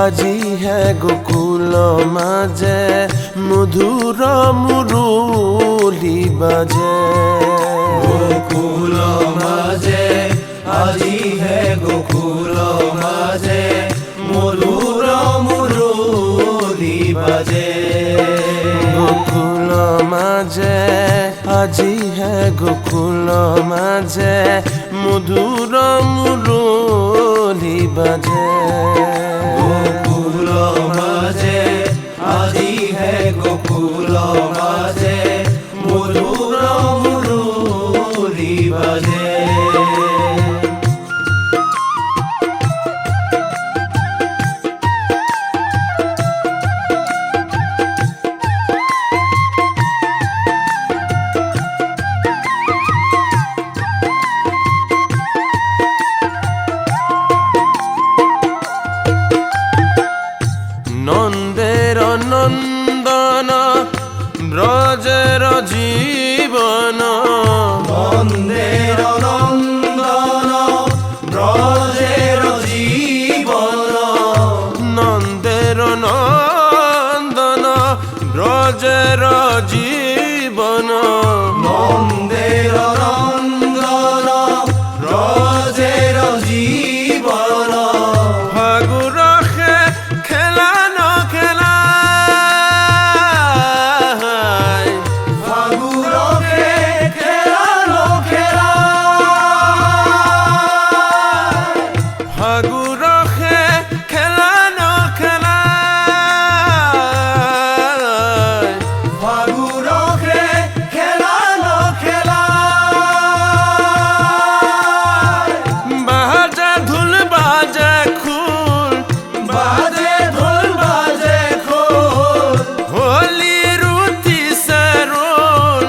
আজি হে গোকুল মাঝে মধুর মুরলি বাজে। গোকুল মাঝে আজি হে গোকুল মাঝে মধুর মুরলি বাজে। গোকুল মাঝে আজি হে গোকুল মাঝে মধুর মুরলি বাজে। গোকুল মাঝে আজি হে গোকুল মাঝে মধুর মুরলি বাজে। নন্দের নন্দন ব্রজের জীবন, নন্দের নন্দন ব্রজের জীবন। নন্দের নন্দন ব্রজের জীবন। নন্দের নন্দন ব্রজের জীবন। ফাগুর খেলা ন খেলা, ফাগুর খেলা ন খেলা। ফাগুর খেলা ন খেলা, ফাগুর খেলা ন খেলা। বাজে ধুল বাজে খুল, বাজে ঢোল বাজে খোল। হোলি রুতি সরোল।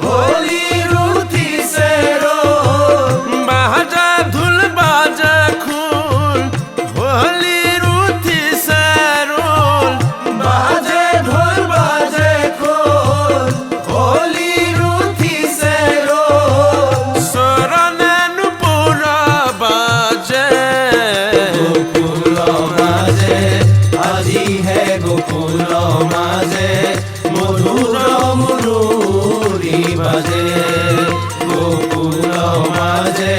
হোলি রুতি সে রোল। বাজে ধুল বাজে খুল, হোলি রুতি সরোল। বাজে ঢোল বাজে খোল। হোলি রুতি সে রোল। শরণে নুপুর বাজে। গোকুল মাঝে আজি হে গোকুল মাঝে মধুর মুরলি বাজে। গোকুল মাঝে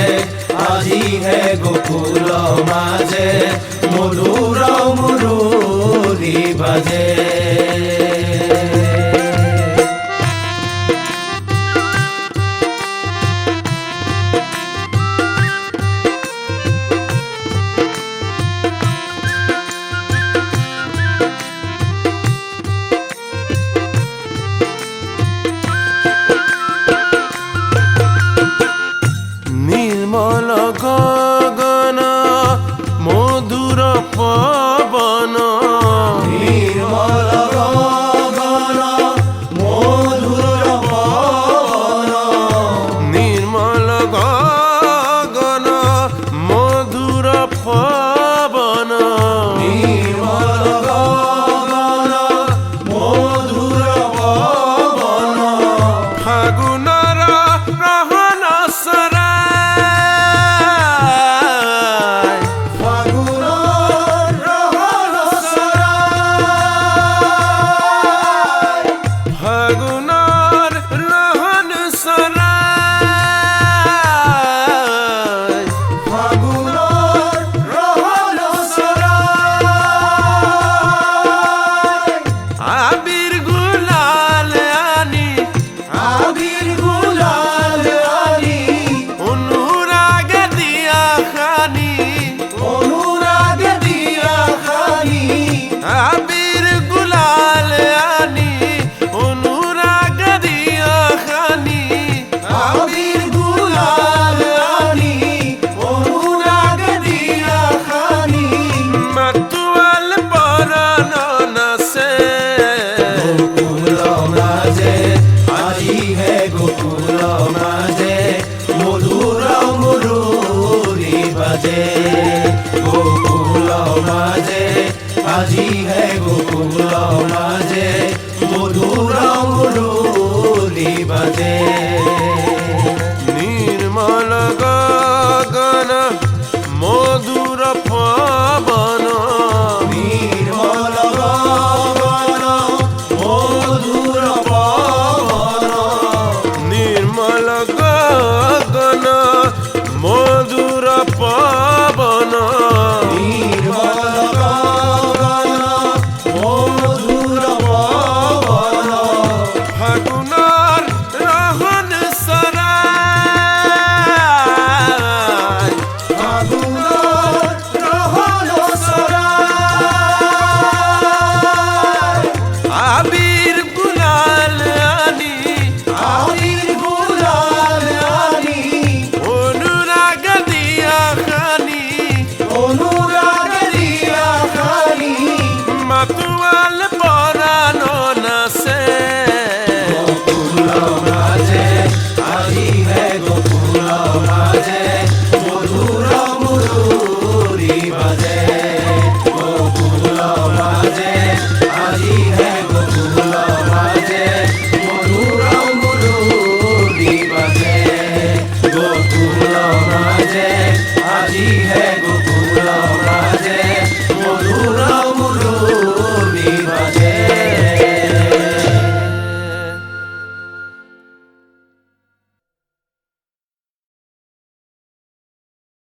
আজি হে গোকুল মাঝে মধুর মুরলি বাজে। নির্মল গগন মধুর পবন। নির্মল গগন মধুর পবন। নির্মল গগন মধুর পবন। নির্মল গগন মধুর পবন। ফাগুনর রহন সরায়। ফাগুনৰ ৰহন চৰাই। ফাগুনর রহন সরায়। ফাগুনৰ ৰহন চৰাই। আবির গুলাল আনি, আবির গুলাল আনি। অনুরাগ দিয়া খানি। অনুরাগ দিয়া খানি। আবির গুলাল আনি, অনুরাগ দিয়া খানি। আবির গুলাল আনি। অনুরাগ দিয়া খানি। মাতুয়াল পরাণ নাচে। গোকুল মাঝে আজি হে গোকুল মাঝে মধুর মুরলি বাজে। গোকুল মাঝে আজি হে গোকুল মাঝে মধুর মুরলি বাজে।